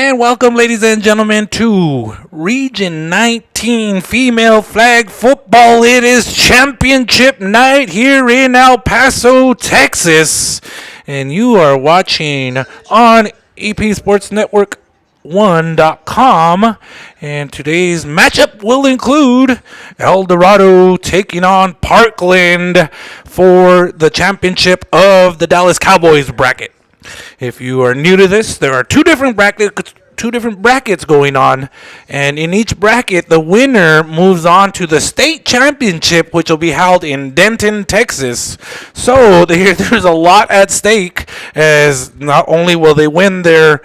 And welcome, ladies and gentlemen, to Region 19 Female Flag Football. It is championship night here in El Paso, Texas. And you are watching on EP Sports Network 1.com. And today's matchup will include El Dorado taking on Parkland for the championship of the Dallas Cowboys bracket. If you are new to this, there are two different brackets going on, and in each bracket, the winner moves on to the state championship, which will be held in Denton, Texas. So there's a lot at stake, as not only will they win their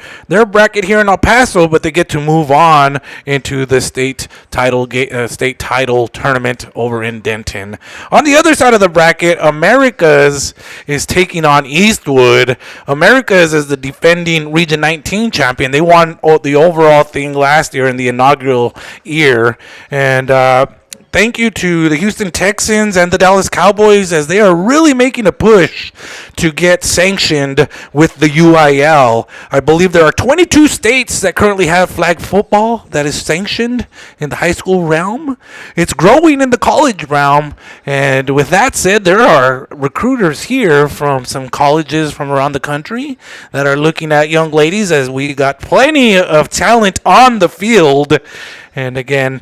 bracket here in El Paso, but they get to move on into the state title tournament over in Denton. On the other side of the bracket, Americas is taking on Eastwood. Americas is the defending Region 19 champion. They won the overall thing last year in the inaugural year. And thank you to the Houston Texans and the Dallas Cowboys, as they are really making a push to get sanctioned with the UIL. I believe there are 22 states that currently have flag football that is sanctioned in the high school realm. It's growing in the college realm. And with that said, there are recruiters here from some colleges from around the country that are looking at young ladies, as we got plenty of talent on the field. And again,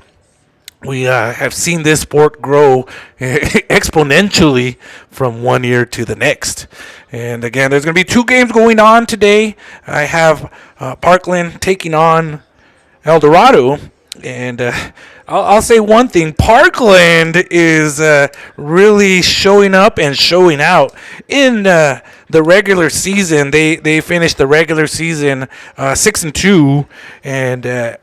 we have seen this sport grow exponentially from one year to the next. And again, there's going to be two games going on today. I have Parkland taking on El Dorado. And I'll say one thing. Parkland is really showing up and showing out in the regular season. They finished the regular season 6-2. And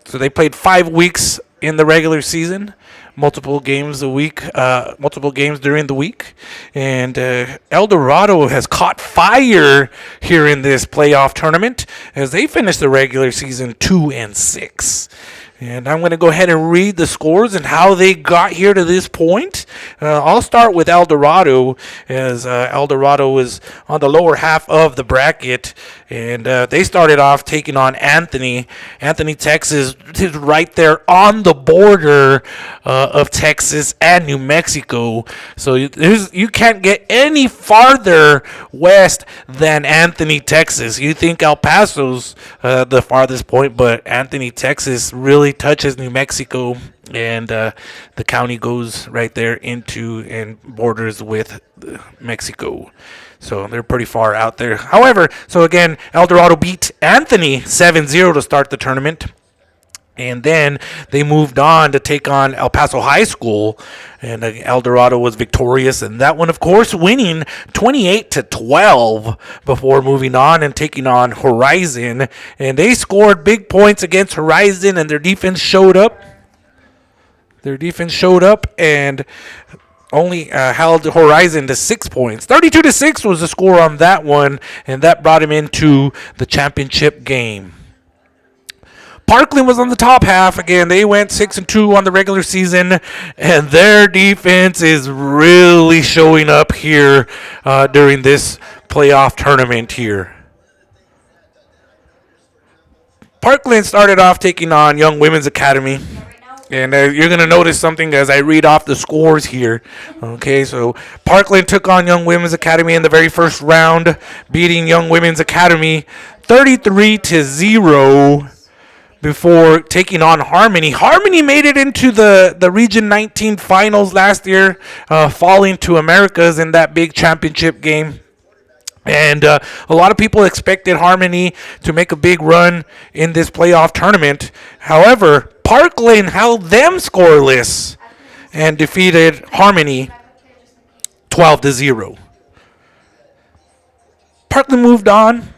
so they played 5 weeks in the regular season, multiple games during the week. And El Dorado has caught fire here in this playoff tournament, as they finished the regular season 2-6. And I'm going to go ahead and read the scores and how they got here to this point. I'll start with El Dorado, as El Dorado is on the lower half of the bracket. And they started off taking on Anthony. Anthony, Texas is right there on the border of Texas and New Mexico. So you can't get any farther west than Anthony, Texas. You think El Paso's the farthest point, but Anthony, Texas really touches New Mexico, and the county goes right there into and borders with Mexico. So they're pretty far out there. However, so again, El Dorado beat Anthony 7-0 to start the tournament. And then they moved on to take on El Paso High School, and El Dorado was victorious in that one, of course, winning 28-12 before moving on and taking on Horizon. And they scored big points against Horizon, and their defense showed up. And only held Horizon to 6 points. 32-6 was the score on that one, and that brought him into the championship game. Parkland was on the top half. Again, they went 6-2 on the regular season, and their defense is really showing up here during this playoff tournament here. Parkland started off taking on Young Women's Academy. And you're going to notice something as I read off the scores here. Okay, so Parkland took on Young Women's Academy in the very first round, beating Young Women's Academy 33-0 before taking on Harmony. Harmony made it into the Region 19 finals last year, falling to Americas in that big championship game. And a lot of people expected Harmony to make a big run in this playoff tournament. However, Parkland held them scoreless and defeated Harmony 12-0. Parkland moved on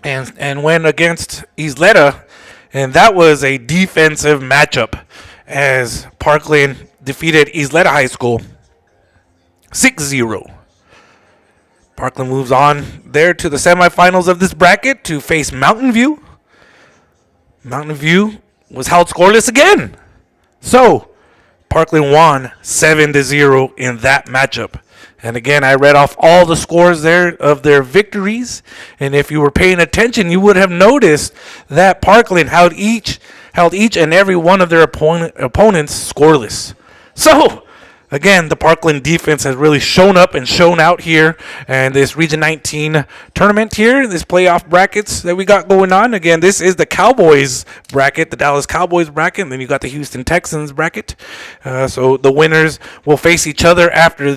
and went against Isleta, and that was a defensive matchup, as Parkland defeated Isleta High School 6-0. Parkland moves on there to the semifinals of this bracket to face Mountain View. Mountain View was held scoreless again. So, Parkland won 7-0 in that matchup. And again, I read off all the scores there of their victories. And if you were paying attention, you would have noticed that Parkland held each and every one of their opponents scoreless. So, again, the Parkland defense has really shown up and shown out here. And this Region 19 tournament here, this playoff brackets that we got going on. Again, this is the Cowboys bracket, the Dallas Cowboys bracket. And then you got the Houston Texans bracket. So the winners will face each other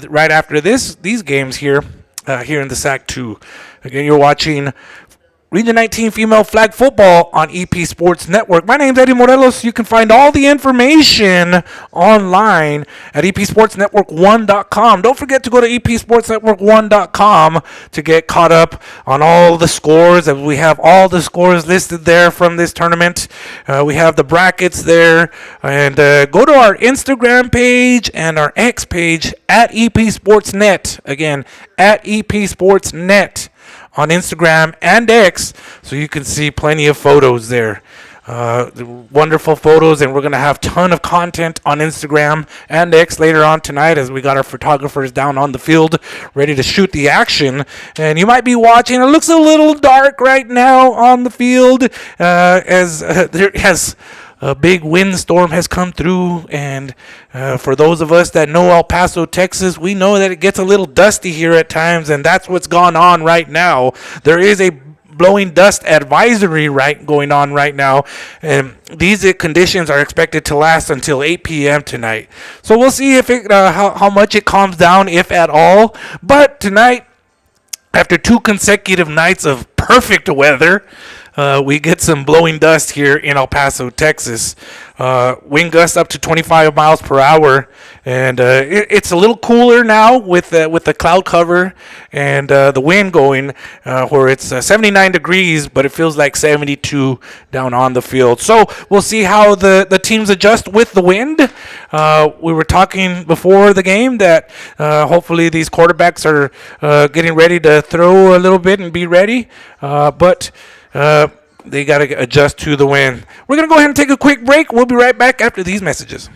right after these games here in the SAC 2. Again, you're watching Region 19 Female Flag Football on EP Sports Network. My name's Eddie Morelos. You can find all the information online at epsportsnetwork1.com. Don't forget to go to epsportsnetwork1.com to get caught up on all the scores. We have all the scores listed there from this tournament. We have the brackets there. And go to our Instagram page and our X page at epsportsnet. Again, at epsportsnet. On Instagram and X, so you can see plenty of photos there. Wonderful photos, and we're going to have a ton of content on Instagram and X later on tonight as we got our photographers down on the field ready to shoot the action. And you might be watching. It looks a little dark right now on the field as there has a big windstorm has come through, and for those of us that know El Paso, Texas, we know that it gets a little dusty here at times, and that's what's gone on right now. There is a blowing dust advisory going on right now, and these conditions are expected to last until 8 p.m. tonight. So we'll see if how much it calms down, if at all. But tonight, after 2 consecutive nights of perfect weather, we get some blowing dust here in El Paso, Texas. Wind gusts up to 25 miles per hour, and it's a little cooler now with the cloud cover and the wind going, where it's 79 degrees, but it feels like 72 down on the field. So we'll see how the teams adjust with the wind. We were talking before the game that hopefully these quarterbacks are getting ready to throw a little bit and be ready, but they got to adjust to the wind. We're going to go ahead and take a quick break. We'll be right back after these messages.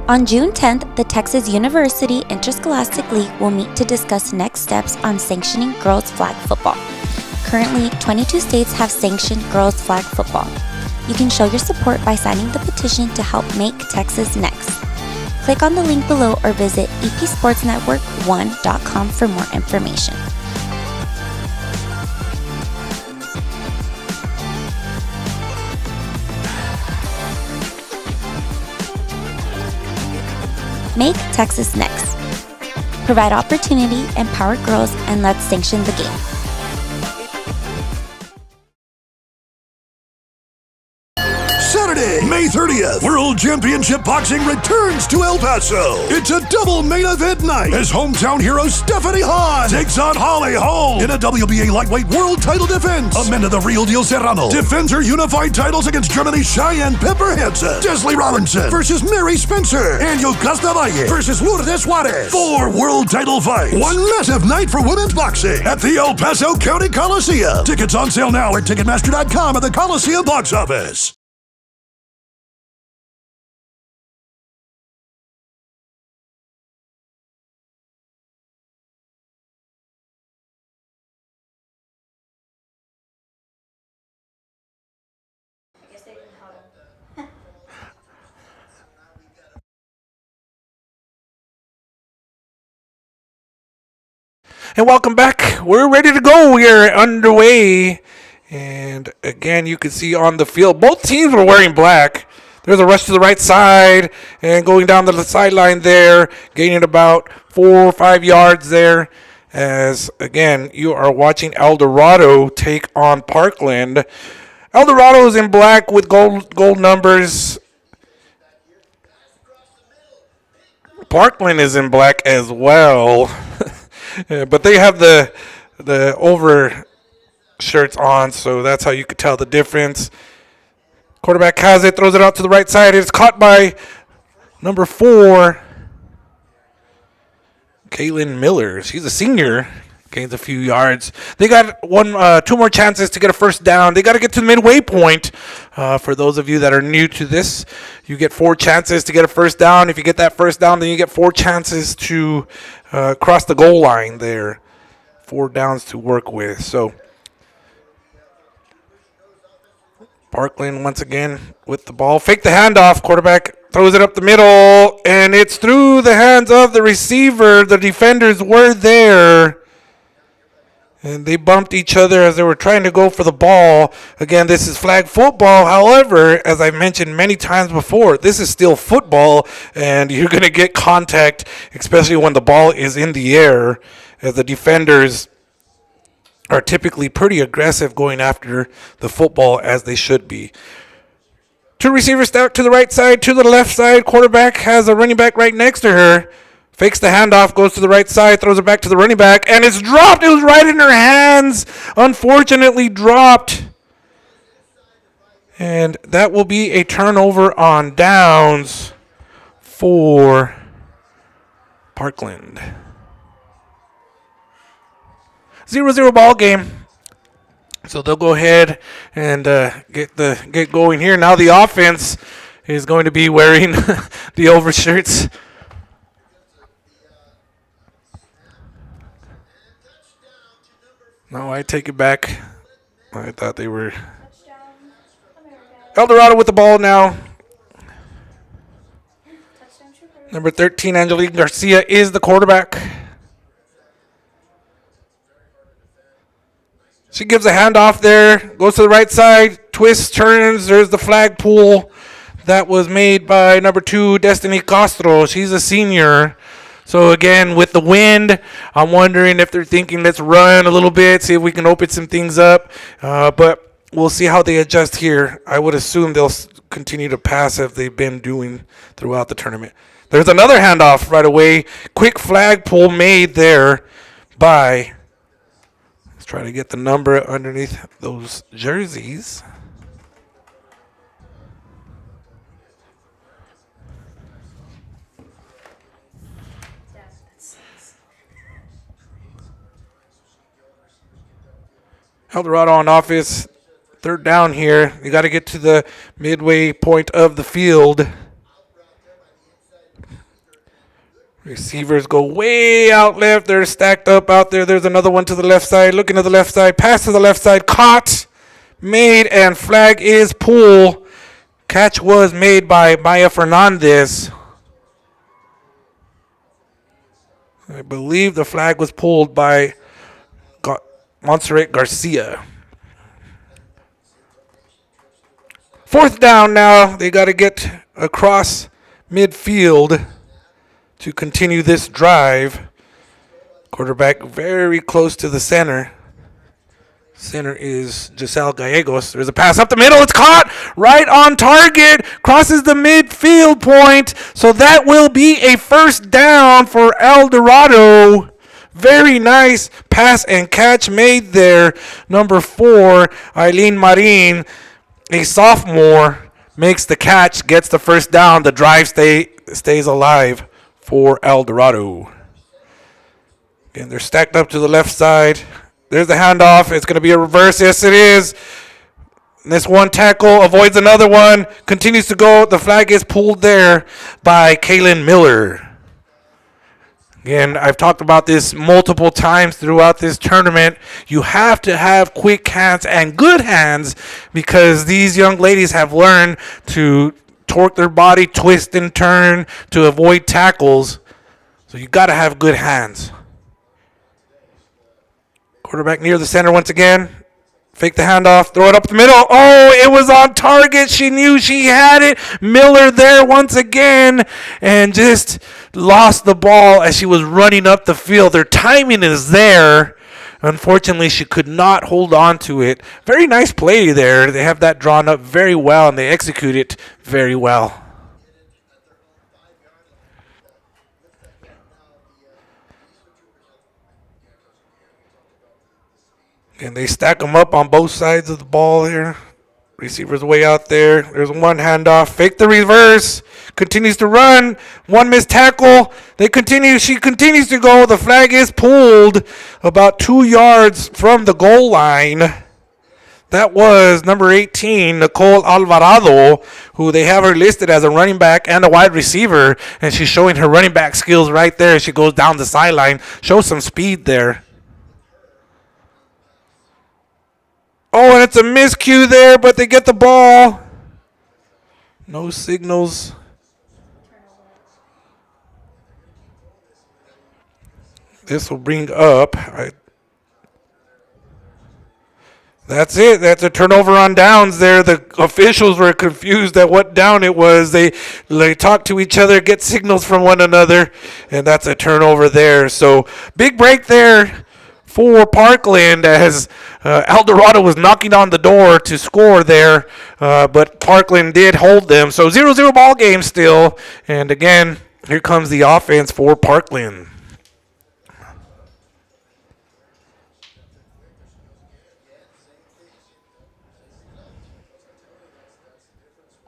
On June 10th, the Texas University Interscholastic League will meet to discuss next steps on sanctioning girls flag football. Currently, 22 states have sanctioned girls flag football. You can show your support by signing the petition to help make Texas next. Click on the link below or visit epsportsnetwork1.com for more information. Make Texas next. Provide opportunity, empower girls, and let's sanction the game. Saturday, May 30th, World Championship Boxing returns to El Paso. It's a double main event night as hometown hero Stephanie Hahn takes on Holly Holm in a WBA lightweight world title defense. Amanda the Real Deal Serrano defends her unified titles against Germany's Cheyenne Pepper Hansen. Desley Robinson versus Mary Spencer. And Yocasta Valle versus Lourdes Juarez. 4 world title fights. One massive night for women's boxing at the El Paso County Coliseum. Tickets on sale now at Ticketmaster.com at the Coliseum box office. And welcome back. We're ready to go. We are underway. And again, you can see on the field, both teams were wearing black. There's a rush to the right side and going down the sideline there, gaining about 4 or 5 yards there. As again, you are watching El Dorado take on Parkland. El Dorado is in black with gold numbers. Parkland is in black as well. But they have the over shirts on, so that's how you could tell the difference. Quarterback has it, throws it out to the right side. It's caught by number 4, Kaylin Miller. She's a senior Gains a few yards. They got two more chances to get a first down. They got to get to the midway point. For those of you that are new to this, you get 4 chances to get a first down. If you get that first down, then you get 4 chances to cross the goal line there. 4 downs to work with. So Parkland once again with the ball. Fake the handoff. Quarterback throws it up the middle, and it's through the hands of the receiver. The defenders were there, and they bumped each other as they were trying to go for the ball. Again, this is flag football. However, as I've mentioned many times before, this is still football, and you're going to get contact, especially when the ball is in the air, as the defenders are typically pretty aggressive going after the football, as they should be. 2 receivers stacked to the right side, to the left side. Quarterback has a running back right next to her. Fakes the handoff, goes to the right side, throws it back to the running back, and it's dropped. It was right in her hands. Unfortunately dropped. And that will be a turnover on downs for Parkland. 0-0 ball game. So they'll go ahead and get going here. Now the offense is going to be wearing the overshirts. No, I take it back. I thought they were. El Dorado with the ball now. Number 13, Angelique Garcia, is the quarterback. She gives a handoff there, goes to the right side, twists, turns. There's the flag pull that was made by number 2, Destiny Castro. She's a senior. So again, with the wind, I'm wondering if they're thinking, let's run a little bit, see if we can open some things up. But we'll see how they adjust here. I would assume they'll continue to pass as they've been doing throughout the tournament. There's another handoff right away. Quick flag pull made there by... Let's try to get the number underneath those jerseys. El Dorado on offense. 3rd down here. You got to get to the midway point of the field. Receivers go way out left. They're stacked up out there. There's another one to the left side. Looking to the left side. Pass to the left side. Caught. Made. And flag is pulled. Catch was made by Maya Fernandez. I believe the flag was pulled by Montserrat Garcia. 4th down now. They got to get across midfield to continue this drive. Quarterback very close to the center. Center is Giselle Gallegos. There's a pass up the middle. It's caught right on target. Crosses the midfield point. So that will be a first down for El Dorado. Very nice pass and catch made there. Number 4, Eileen Marin, a sophomore, makes the catch, gets the first down. The drive stays alive for El Dorado. Again, they're stacked up to the left side. There's the handoff. It's going to be a reverse. Yes, it is. And this one tackle avoids another one. Continues to go. The flag is pulled there by Kaylin Miller. Again, I've talked about this multiple times throughout this tournament. You have to have quick hands and good hands because these young ladies have learned to torque their body, twist and turn to avoid tackles. So you got to have good hands. Quarterback near the center once again. Fake the handoff, throw it up the middle. Oh, it was on target. She knew she had it. Miller there once again and just lost the ball as she was running up the field. Their timing is there. Unfortunately, she could not hold on to it. Very nice play there. They have that drawn up very well, and they execute it very well. And they stack them up on both sides of the ball here. Receiver's way out there. There's one handoff. Fake the reverse. Continues to run. One missed tackle. She continues to go. The flag is pulled about 2 yards from the goal line. That was number 18, Nicole Alvarado, who they have her listed as a running back and a wide receiver. And she's showing her running back skills right there. She goes down the sideline. Shows some speed there. Oh, and it's a miscue there, but they get the ball. No signals. This will bring up. That's it. That's a turnover on downs there. The officials were confused at what down it was. They talk to each other, get signals from one another, and that's a turnover there. So big break there for Parkland as El Dorado was knocking on the door to score there, but Parkland did hold them. So 0-0 ball game still. And again, here comes the offense for Parkland.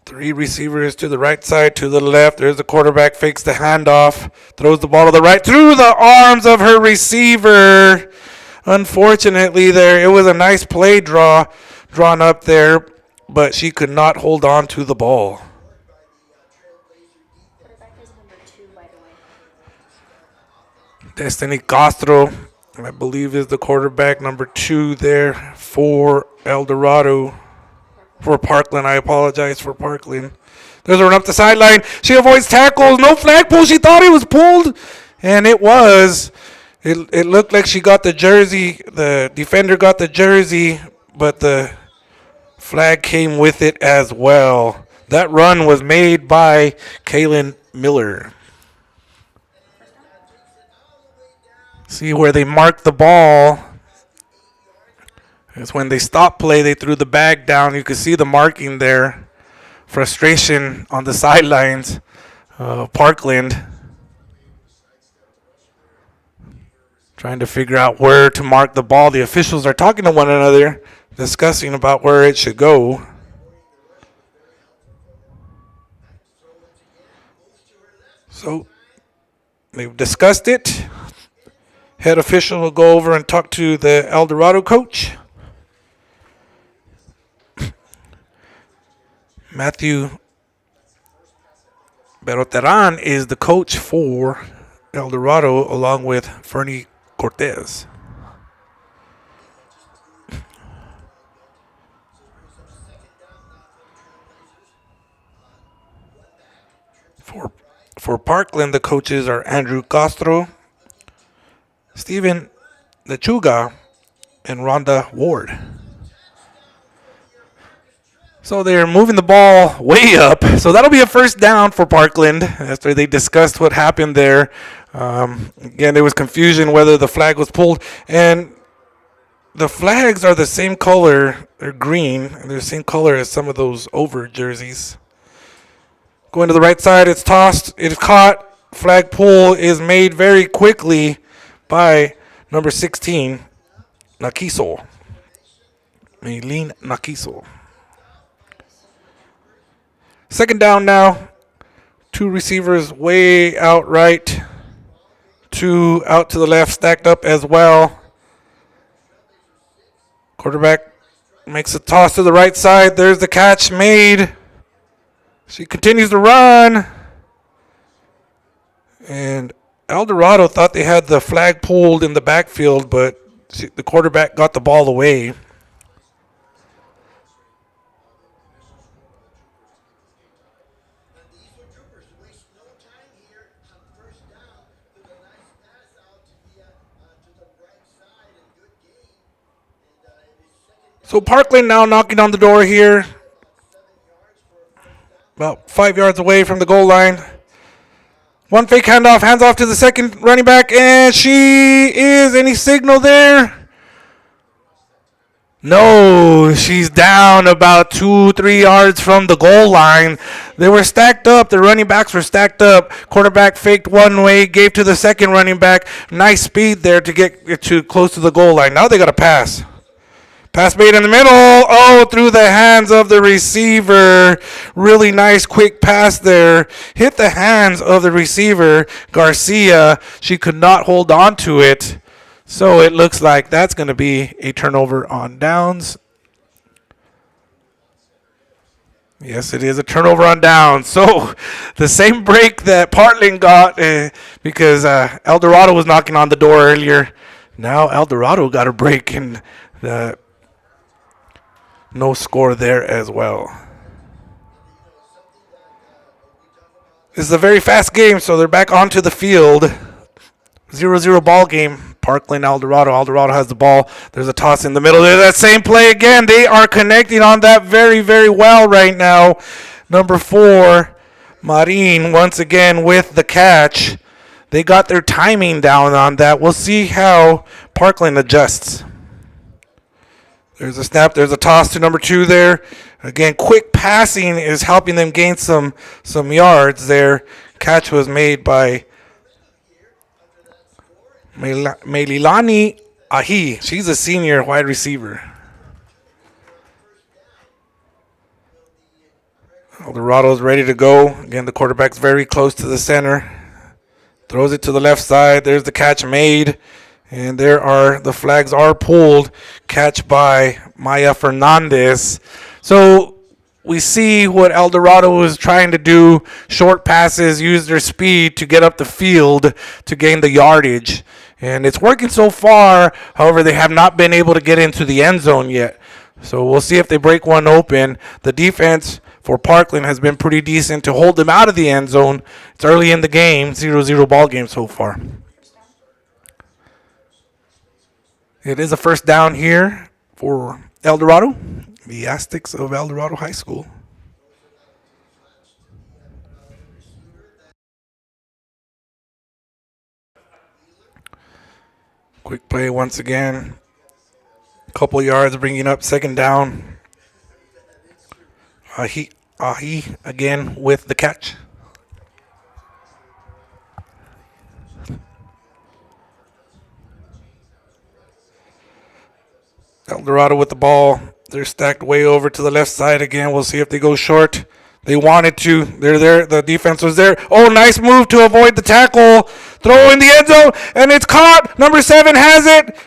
Three receivers to the right side, to the left. There's the quarterback, fakes the handoff, throws the ball to the right, through the arms of her receiver. Unfortunately, it was a nice play drawn up there, but she could not hold on to the ball. Destiny Castro, I believe, is the quarterback, number 2 there for El Dorado. For Parkland, I apologize for Parkland. There's a run up the sideline. She avoids tackles. No flag pull. She thought it was pulled, and it was. It looked like she got the jersey. The defender got the jersey, but the flag came with it as well. That run was made by Kaylin Miller. See where they marked the ball. It's when they stopped play, they threw the bag down. You can see the marking there. Frustration on the sidelines. Parkland trying to figure out where to mark the ball. The officials are talking to one another, discussing about where it should go. So they've discussed it. Head official will go over and talk to the El Dorado coach. Matthew Berroteran is the coach for El Dorado, along with Fernie Cortez. For Parkland, the coaches are Andrew Castro, Steven Lechuga, and Rhonda Ward. So they're moving the ball way up. So that'll be a first down for Parkland after they discussed what happened there. Again, there was confusion whether the flag was pulled. And the flags are the same color. They're green. And they're the same color as some of those over jerseys. Going to the right side, it's tossed. It is caught. Flag pull is made very quickly by number 16, Nakiso. Maylene Nakiso. Second down now. 2 receivers way out right. 2 out to the left, stacked up as well. Quarterback makes a toss to the right side. There's the catch made. She continues to run. And El Dorado thought they had the flag pulled in the backfield, but the quarterback got the ball away. So Parkland now knocking on the door here. About 5 yards away from the goal line. One fake handoff, hands off to the second running back, and she is. Any signal there? No, she's down about 2-3 yards from the goal line. They were stacked up. The running backs were stacked up. Quarterback faked one way, gave to the second running back. Nice speed there to get to close to the goal line. Now they got to pass. Pass made in the middle. Oh, through the hands of the receiver. Really nice quick pass there. Hit the hands of the receiver, Garcia. She could not hold on to it. So it looks like that's going to be a turnover on downs. Yes, it is a turnover on downs. So the same break that Parkland got because El Dorado was knocking on the door earlier. Now El Dorado got a break and no score there as well. This is a very fast game, so they're back onto the field. 0-0 ball game. Parkland, El Dorado. El Dorado has the ball. There's a toss in the middle. There's that same play again. They are connecting on that very, very well right now. Number 4, Marin, once again with the catch. They got their timing down on that. We'll see how Parkland adjusts. There's a snap. There's a toss to number 2 there. Again, quick passing is helping them gain some yards there. Catch was made by Melilani Ahi. She's a senior wide receiver. El Dorado's ready to go. Again, the quarterback's very close to the center. Throws it to the left side. There's the catch made. And the flags are pulled. Catch by Maya Fernandez. So we see what El Dorado was trying to do. Short passes, use their speed to get up the field to gain the yardage. And it's working so far. However, they have not been able to get into the end zone yet. So we'll see if they break one open. The defense for Parkland has been pretty decent to hold them out of the end zone. It's early in the game. 0-0 ball game so far. It is a first down here for El Dorado, the Aztecs of El Dorado High School. Quick play once again. Couple yards bringing up second down. Ahi again with the catch. El Dorado with the ball. They're stacked way over to the left side again. We'll see if they go short. They wanted to. They're there. The defense was there. Oh, nice move to avoid the tackle. Throw in the end zone, and it's caught. Number 7 has it.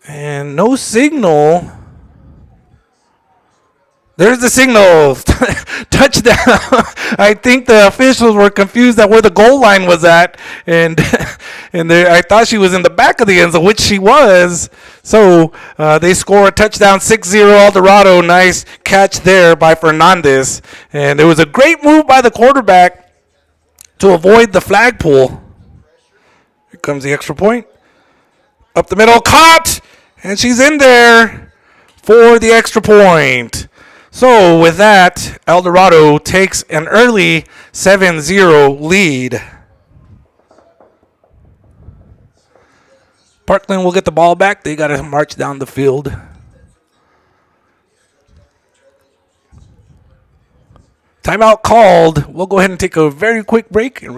And no signal. There's the signal. Touchdown. I think the officials were confused at where the goal line was at. And I thought she was in the back of the end zone, which she was. So they score a touchdown, 6-0 El Dorado. Nice catch there by Fernandez. And it was a great move by the quarterback to avoid the flag pull. Here comes the extra point. Up the middle, caught. And she's in there for the extra point. So with that, El Dorado takes an early 7-0 lead. Parkland will get the ball back. They got to march down the field. Timeout called. We'll go ahead and take a very quick break and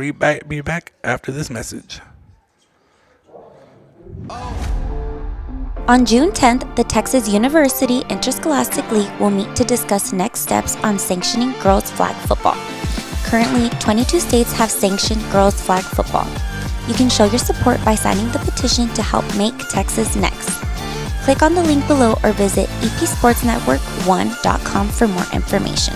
be back after this message. On June 10th, the Texas University Interscholastic League will meet to discuss next steps on sanctioning girls flag football. Currently, 22 states have sanctioned girls flag football. You can show your support by signing the petition to help make Texas next. Click on the link below or visit epsportsnetwork1.com for more information.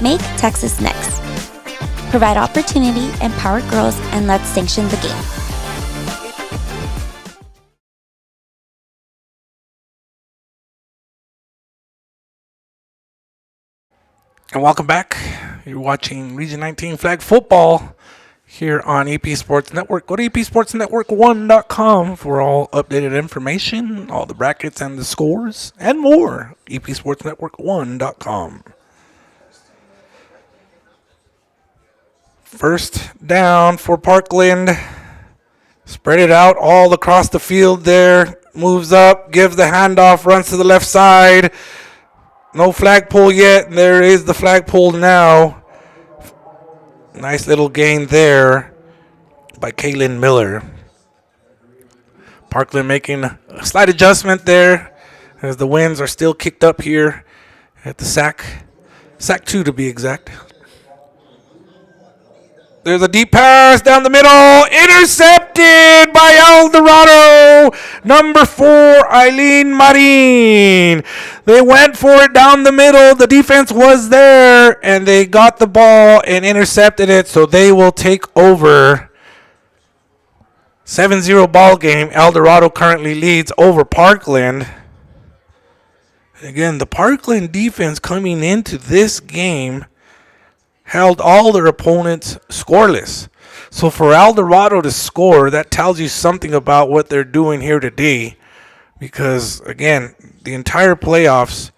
Make Texas next. Provide opportunity, empower girls, and let's sanction the game. And welcome back. You're watching Region 19 Flag Football here on EP Sports Network. Go to epsportsnetwork1.com for all updated information, all the brackets and the scores, and more. epsportsnetwork1.com. First down for Parkland. Spread it out all across the field there. moves up, gives the handoff, runs to the left side. No flagpole yet. There is the flagpole now. Nice little gain there by Kaylin Miller. Parkland making a slight adjustment there as the winds are still kicked up here at the sack 2 to be exact. There's a deep pass down the middle, intercepted by El Dorado. Number 4, Eileen Marin. They went for it down the middle. The defense was there, and they got the ball and intercepted it, so they will take over. 7-0 ball game. El Dorado currently leads over Parkland. Again, the Parkland defense coming into this game held all their opponents scoreless. So for El Dorado to score, that tells you something about what they're doing here today. Because, again, the entire playoffs,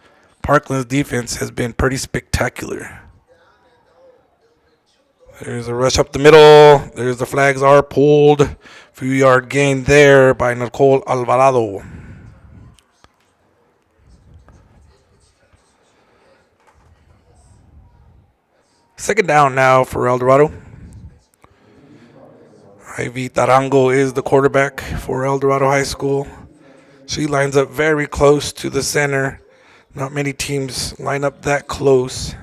Parkland's defense has been pretty spectacular. There's a rush up the middle. There's the flags are pulled. Few yard gain there by Nicole Alvarado. Second down now for El Dorado. Ivy Tarango is the quarterback for El Dorado High School. She lines up very close to the center. Not many teams line up that close.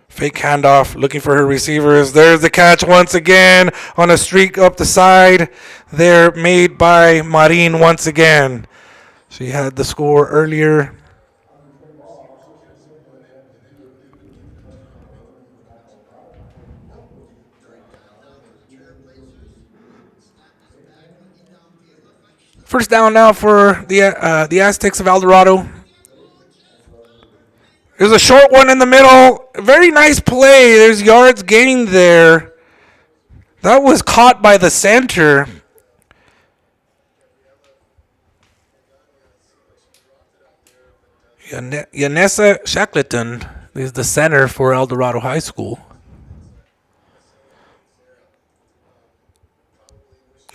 Fake handoff, looking for her receivers. There's the catch once again on a streak up the side. There made by Marin once again. She had the score earlier. First down now for the Aztecs of El Dorado. There's a short one in the middle. Very nice play. There's yards gained there. That was caught by the center. Yanessa Shackleton is the center for El Dorado High School.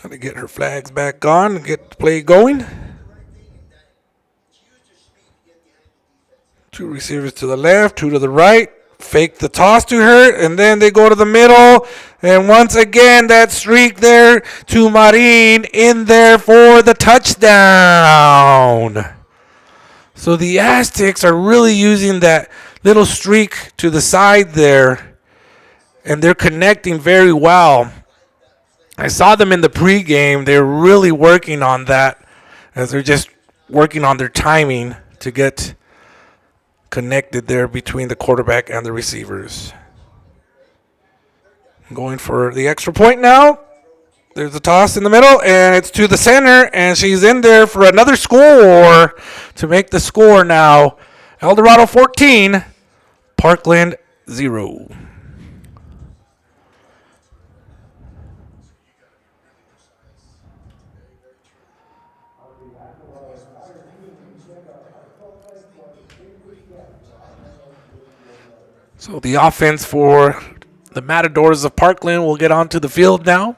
Got to get her flags back on and get the play going. 2 receivers to the left, 2 to the right. Fake the toss to her, and then they go to the middle. And once again, that streak there to Marin in there for the touchdown. So the Aztecs are really using that little streak to the side there, and they're connecting very well. I saw them in the pregame. They're really working on that as they're just working on their timing to get connected there between the quarterback and the receivers. Going for the extra point now. There's a toss in the middle, and it's to the center, and she's in there for another score to make the score now. El Dorado 14, Parkland 0. So the offense for the Matadors of Parkland will get onto the field now.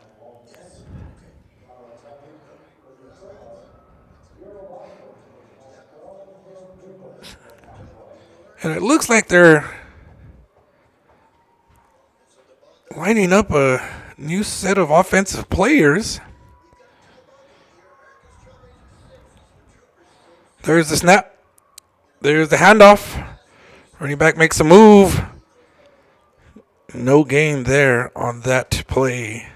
And it looks like they're lining up a new set of offensive players. There's the snap. There's the handoff. Running back makes a move. No gain there on that play.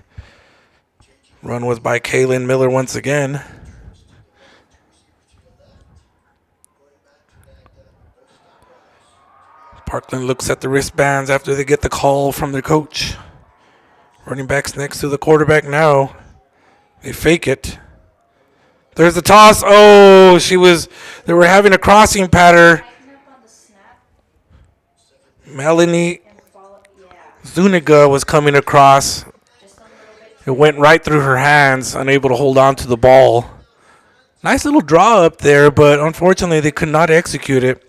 Run was by Kaylin Miller once again. Parkland looks at the wristbands after they get the call from their coach. Running back's next to the quarterback now. They fake it. There's the toss. Oh, they were having a crossing pattern. Melanie Zuniga was coming across. It went right through her hands, unable to hold on to the ball. Nice little draw up there, but unfortunately they could not execute it.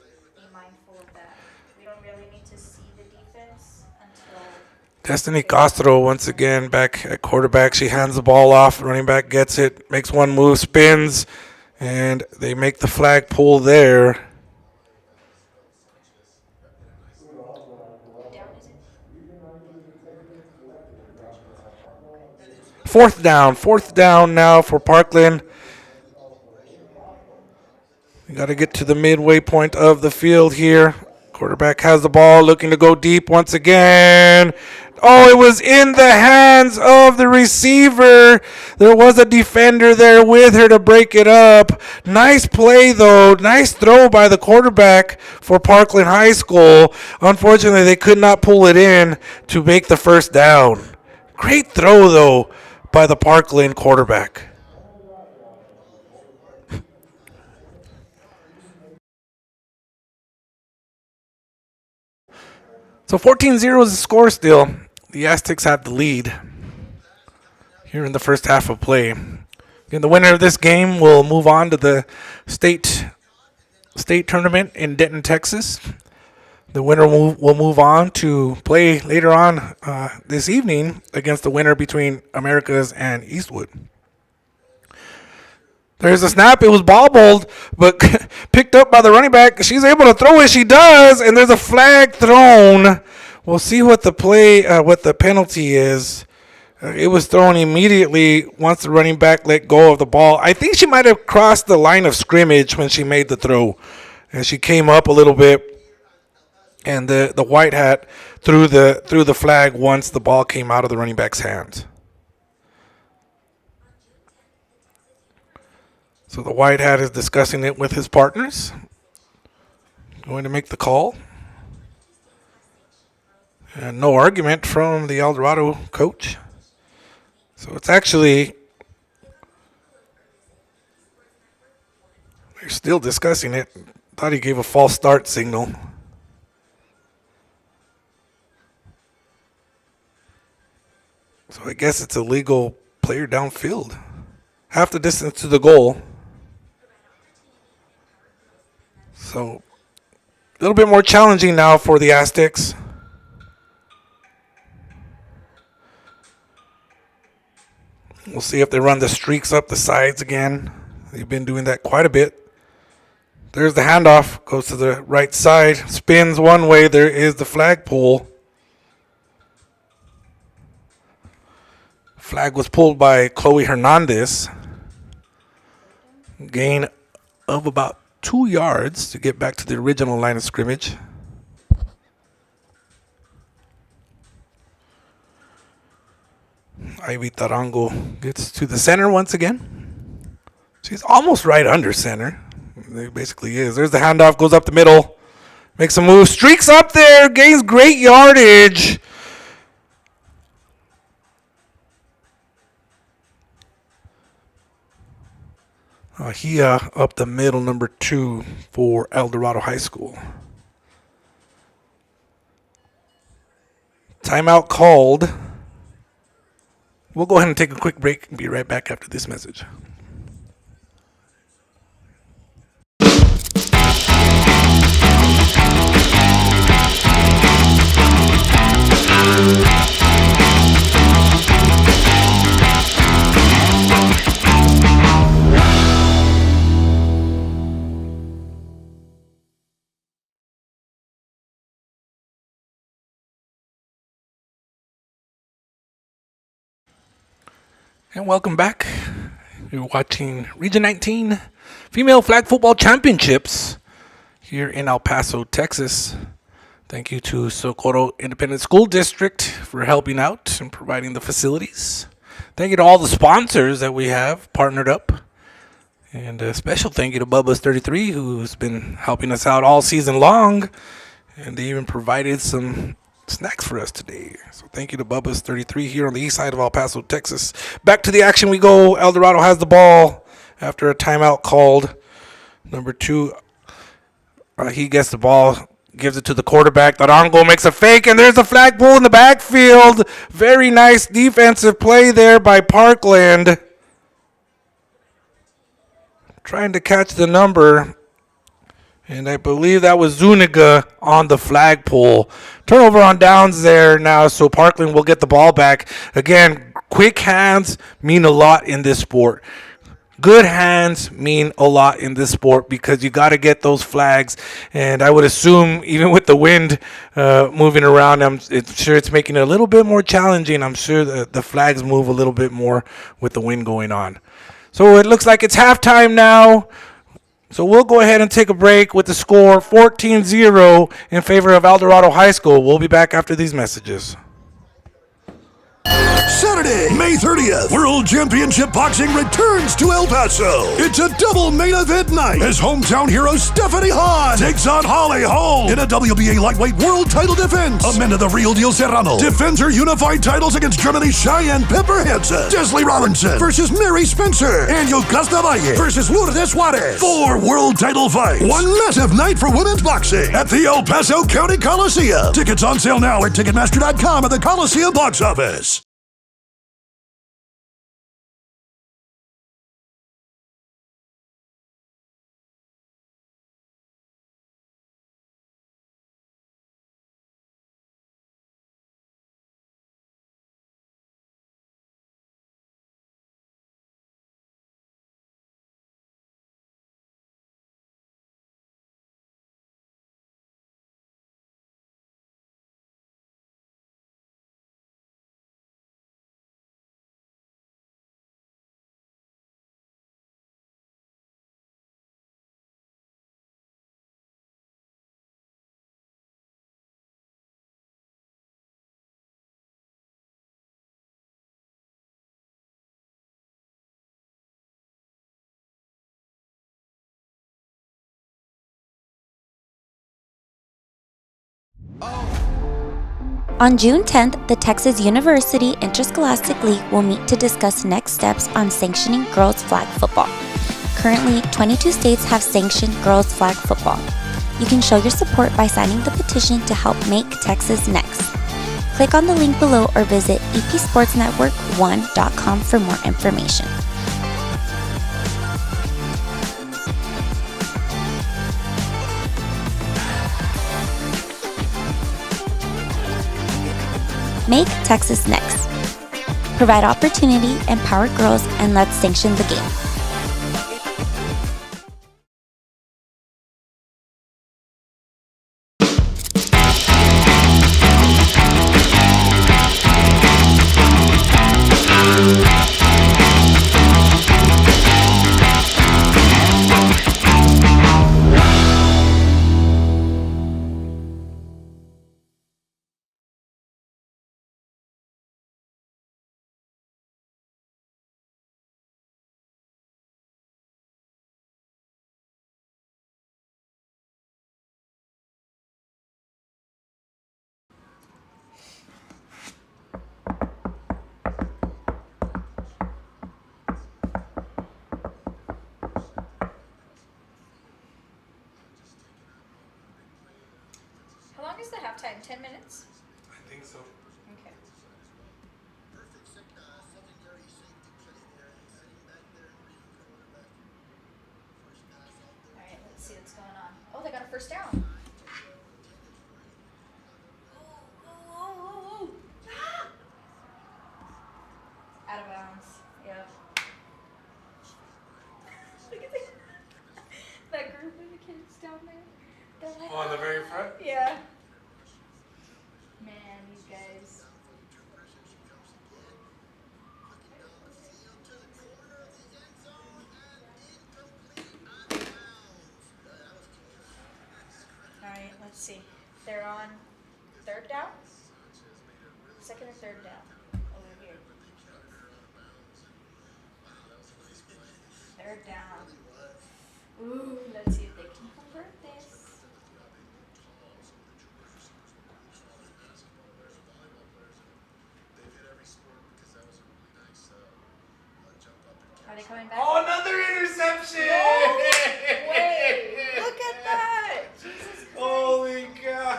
Destiny Castro once again back at quarterback. She hands the ball off. Running back gets it, makes one move, spins, And they make the flag pull there. Fourth down now for Parkland. We got to get to the midway point of the field here. Quarterback has the ball, looking to go deep once again. Oh, it was in the hands of the receiver. There was a defender there with her to break it up. Nice play, though. Nice throw by the quarterback for Parkland High School. Unfortunately, they could not pull it in to make the first down. Great throw, though, by the Parkland quarterback. So 14-0 is the score still. The Aztecs have the lead here in the first half of play. Again, the winner of this game will move on to the state tournament in Denton, Texas. The winner will move on to play later on this evening against the winner between Americas and Eastwood. There's a snap. It was bobbled, but picked up by the running back. She's able to throw it. She does, and there's a flag thrown. We'll see what the penalty is. It was thrown immediately once the running back let go of the ball. I think she might have crossed the line of scrimmage when she made the throw, and she came up a little bit, and the white hat threw the flag once the ball came out of the running back's hands. So the white hat is discussing it with his partners. Going to make the call. And no argument from the El Dorado coach. So it's actually, they're still discussing it. Thought he gave a false start signal. So I guess it's a legal player downfield. Half the distance to the goal. So a little bit more challenging now for the Aztecs. We'll see if they run the streaks up the sides again. They've been doing that quite a bit. There's the handoff. Goes to the right side. Spins one way. There is the flag pull. Flag was pulled by Chloe Hernandez. Gain of about 2 yards to get back to the original line of scrimmage. Ivy Tarango gets to the center once again. She's almost right under center. It basically is. There's the handoff, goes up the middle. Makes a move, streaks up there, gains great yardage. Ahia up the middle, number 2 for El Dorado High School. Timeout called. We'll go ahead and take a quick break and be right back after this message. And welcome back. You're watching Region 19 Female Flag Football Championships here in El Paso, Texas. Thank you to Socorro Independent School District for helping out and providing the facilities. Thank you to all the sponsors that we have partnered up. And a special thank you to Bubba's 33, who's been helping us out all season long. And they even provided some snacks for us today. So thank you to Bubba's 33 here on the east side of El Paso, Texas. Back to the action we go. El Dorado has the ball after a timeout called. Number 2, he gets the ball, gives it to the quarterback. Tarango makes a fake, and there's a flag pull in the backfield. Very nice defensive play there by Parkland. Trying to catch the number. And I believe that was Zuniga on the flagpole. Turnover on downs there now, so Parkland will get the ball back. Again, quick hands mean a lot in this sport. good hands mean a lot in this sport because you got to get those flags. And I would assume even with the wind moving around, I'm sure it's making it a little bit more challenging. I'm sure the flags move a little bit more with the wind going on. So it looks like it's halftime now. So we'll go ahead and take a break with the score 14-0 in favor of El Dorado High School. We'll be back after these messages. Saturday, May 30th, World Championship Boxing returns to El Paso. It's a double main event night as hometown hero Stephanie Hahn takes on Holly Holm in a WBA lightweight world title defense. Amanda the Real Deal Serrano defends her unified titles against Germany's Cheyenne Pepper Hansen. Desley Robinson versus Mary Spencer. And Yocasta Valle versus Lourdes Juarez. 4 world title fights. One massive night for women's boxing at the El Paso County Coliseum. Tickets on sale now at Ticketmaster.com at the Coliseum box office. On June 10th, the Texas University Interscholastic League will meet to discuss next steps on sanctioning girls flag football. Currently, 22 states have sanctioned girls flag football. You can show your support by signing the petition to help make Texas next. Click on the link below or visit epsportsnetwork1.com for more information. Make Texas next. Provide opportunity, empower girls, and let's sanction the game. How long is the halftime? 10 minutes? I think so. Okay. Alright, let's see what's going on. Oh, they got a first down. Oh. Ah! Out of bounds. Yep. Look at that group of the kids down there. They're like, On the very front? yeah. Man, these guys. Alright, let's see. They're on third down? Second or third down? Over here. Third down. Ooh, let's see if they can convert this. Are they coming back? Oh, another interception! No way! Look at that! Jesus Christ. Holy cow!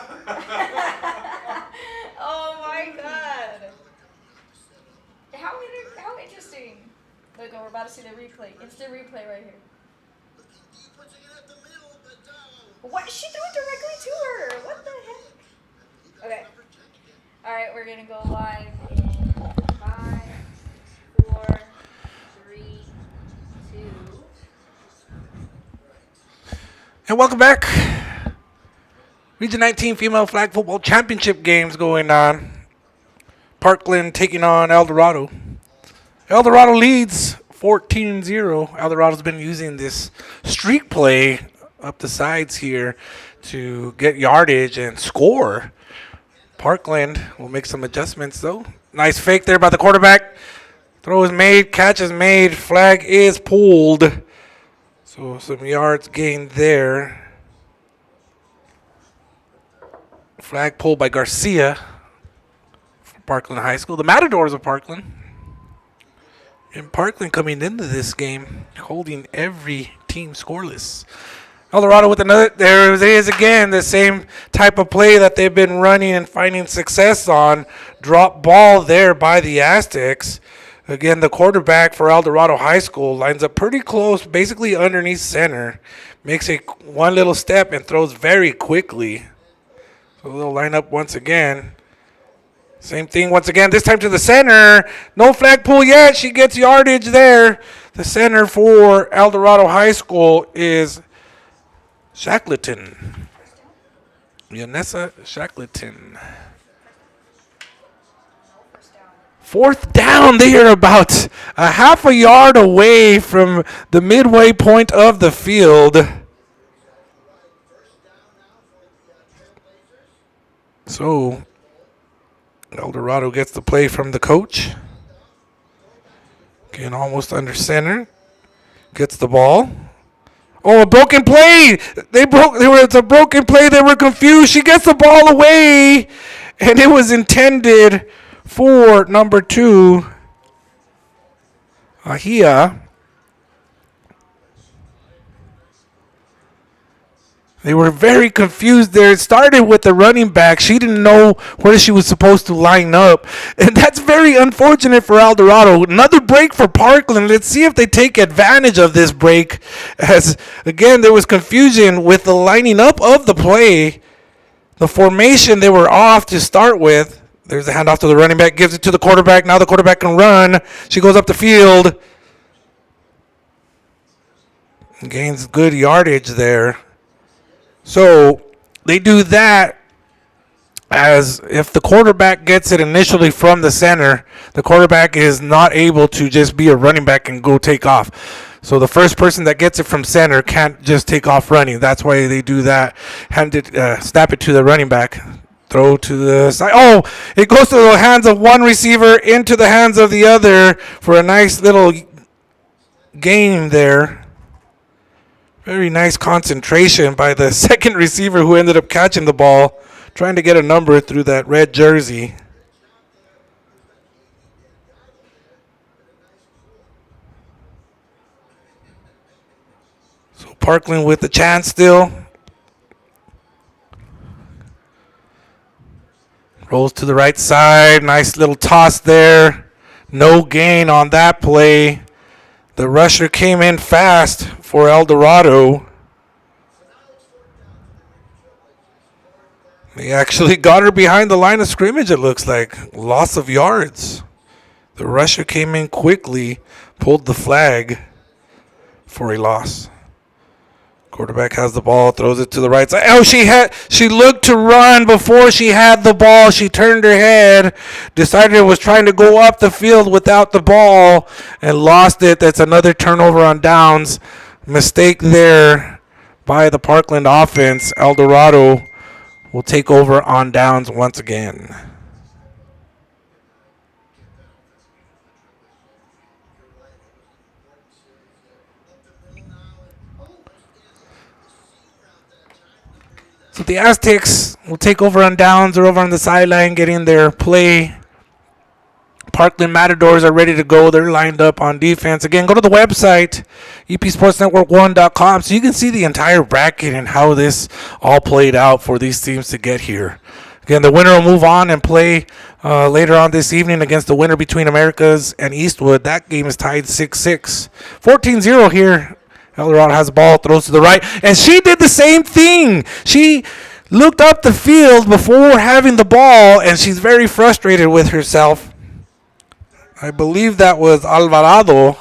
Oh my god! How interesting! Look, we're about to see the replay. Instant replay right here. What? She threw it directly to her! What the heck? Okay. Alright, we're gonna go live in 5, 4, 3, 2. And welcome back. Region 19 Female Flag Football Championship games going on. Parkland taking on El Dorado. El Dorado leads 14-0. El Dorado's been using this streak play up the sides here to get yardage and score. Parkland will make some adjustments though. Nice fake there by the quarterback. Throw is made, catch is made, flag is pulled. So some yards gained there. Flag pulled by Garcia from Parkland High School. The Matadors of Parkland. And Parkland coming into this game, holding every team scoreless. El Dorado with another, there it is again, the same type of play that they've been running and finding success on. Drop ball there by the Aztecs. Again, the quarterback for El Dorado High School lines up pretty close, basically underneath center. Makes a one little step and throws very quickly. So they'll line up once again. Same thing once again, this time to the center. No flag pull yet. She gets yardage there. The center for El Dorado High School is Shackleton. Yanessa Shackleton. Fourth down, they are about a half a yard away from the midway point of the field. So, El Dorado gets the play from the coach. Again, almost under center. Gets the ball. Oh, a broken play. It's a broken play. They were confused. She gets the ball away. And it was intended for number 2, Ahia. They were very confused there. It started with the running back. She didn't know where she was supposed to line up. And that's very unfortunate for El Dorado. Another break for Parkland. Let's see if they take advantage of this break. As, again, there was confusion with the lining up of the play. The formation they were off to start with. There's the handoff to the running back. Gives it to the quarterback. Now the quarterback can run. She goes up the field. Gains good yardage there. So they do that as if the quarterback gets it initially from the center, the quarterback is not able to just be a running back and go take off. So the first person that gets it from center can't just take off running. That's why they do that. Snap it to the running back. Throw to the side. Oh, it goes to the hands of one receiver into the hands of the other for a nice little gain there. Very nice concentration by the second receiver who ended up catching the ball, trying to get a number through that red jersey. So Parkland with the chance still. Rolls to the right side. Nice little toss there. No gain on that play. The rusher came in fast for El Dorado. They actually got her behind the line of scrimmage, it looks like. Loss of yards. The rusher came in quickly, pulled the flag for a loss. Quarterback has the ball, throws it to the right side. Oh, she looked to run before she had the ball. She turned her head, decided it was trying to go up the field without the ball, and lost it. That's another turnover on downs. Mistake there by the Parkland offense. El Dorado will take over on downs once again. So the Aztecs will take over on downs. They're over on the sideline getting their play. Parkland Matadors are ready to go. They're lined up on defense. Again, go to the website, epsportsnetwork1.com, so you can see the entire bracket and how this all played out for these teams to get here. Again, the winner will move on and play later on this evening against the winner between Americas and Eastwood. That game is tied 6-6. 14-0 here. El Dorado has the ball, throws to the right, and she did the same thing. She looked up the field before having the ball, and she's very frustrated with herself. I believe that was Alvarado.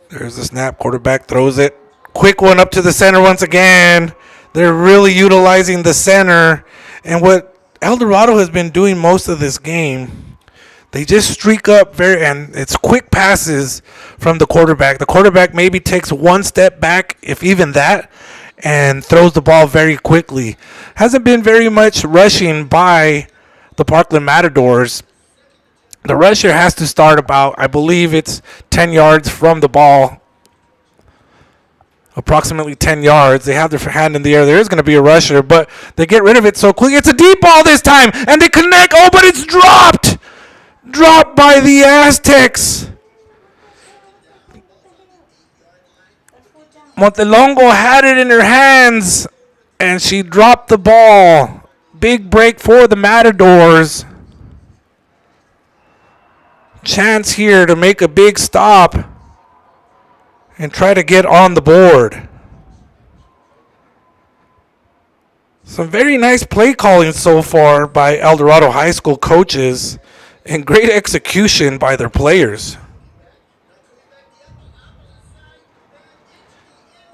There's the snap. Quarterback throws it. Quick one up to the center once again. They're really utilizing the center. And what El Dorado has been doing most of this game, they just streak up and it's quick passes from the quarterback. The quarterback maybe takes one step back, if even that, and throws the ball very quickly. Hasn't been very much rushing by the Parkland Matadors. The rusher has to start about, I believe it's 10 yards from the ball. Approximately 10 yards. They have their hand in the air. There is going to be a rusher, but they get rid of it so quick. It's a deep ball this time, and they connect. Oh, but it's dropped. Dropped by the Aztecs. Montelongo had it in her hands, and she dropped the ball. Big break for the Matadors. Chance here to make a big stop and try to get on the board. Some very nice play calling so far by El Dorado High School coaches and great execution by their players.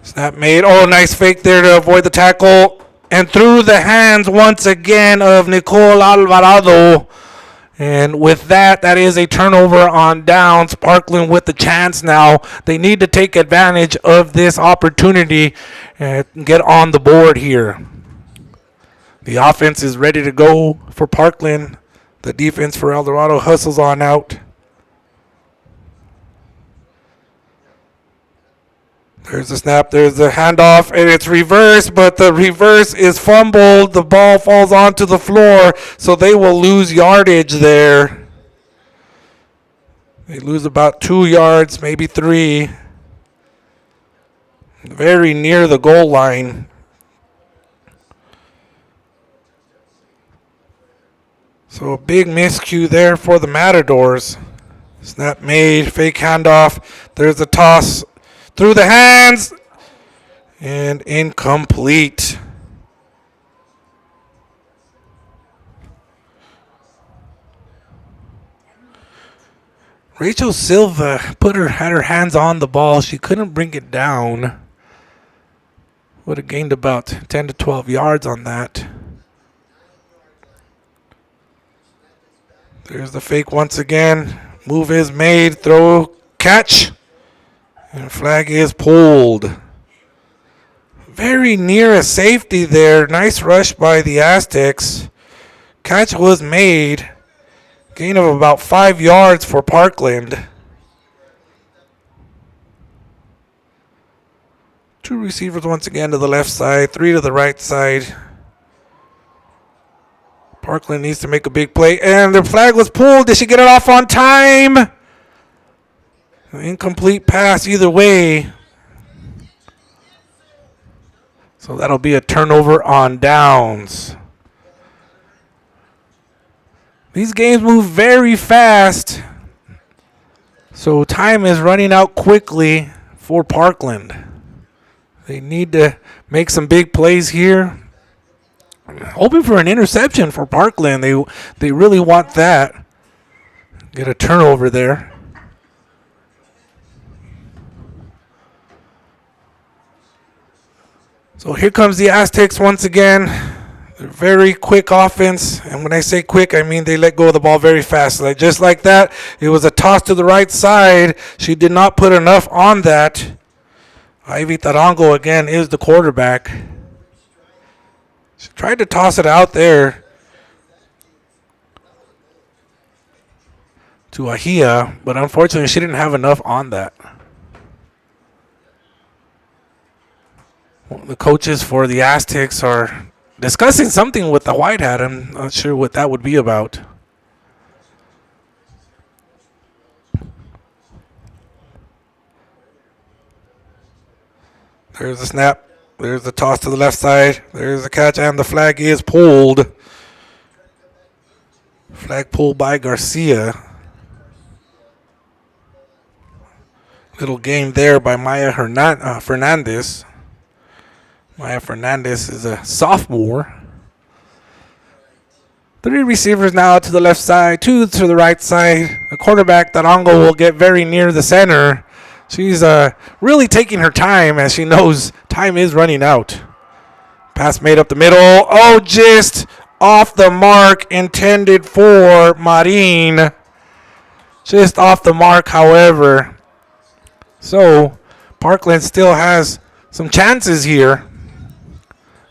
Snap made. Oh, nice fake there to avoid the tackle. And through the hands once again of Nicole Alvarado. And with that, that is a turnover on downs. Parkland with the chance now. They need to take advantage of this opportunity and get on the board here. The offense is ready to go for Parkland. The defense for El Dorado hustles on out. There's the snap, there's the handoff, and it's reverse, but the reverse is fumbled. The ball falls onto the floor, so they will lose yardage there. They lose about 2 yards, maybe 3. Very near the goal line. So a big miscue there for the Matadors. Snap made, fake handoff. There's a toss. Through the hands, and incomplete. Rachel Silva had her hands on the ball. She couldn't bring it down. Would have gained about 10 to 12 yards on that. There's the fake once again. Move is made. Throw, catch. And flag is pulled. Very near a safety there. Nice rush by the Aztecs. Catch was made. Gain of about 5 yards for Parkland. 2 receivers once again to the left side. 3 to the right side. Parkland needs to make a big play. And the flag was pulled. Did she get it off on time? Incomplete pass either way. So that'll be a turnover on downs. These games move very fast. So time is running out quickly for Parkland. They need to make some big plays here. Hoping for an interception for Parkland. They really want that. Get a turnover there. So here comes the Aztecs once again. They're very quick offense. And when I say quick, I mean they let go of the ball very fast. Just like that, it was a toss to the right side. She did not put enough on that. Ivy Tarango again is the quarterback. She tried to toss it out there to Ahia, but unfortunately she didn't have enough on that. The coaches for the Aztecs are discussing something with the white hat. I'm not sure what that would be about. There's the snap. There's the toss to the left side. There's the catch, and the flag is pulled. Flag pulled by Garcia. Little game there by Maya Fernandez. Maya Fernandez is a sophomore. 3 receivers now to the left side, 2 to the right side. The quarterback, Tarango, will get very near the center. She's really taking her time as she knows time is running out. Pass made up the middle. Oh, just off the mark, intended for Marin. Just off the mark, however. So, Parkland still has some chances here.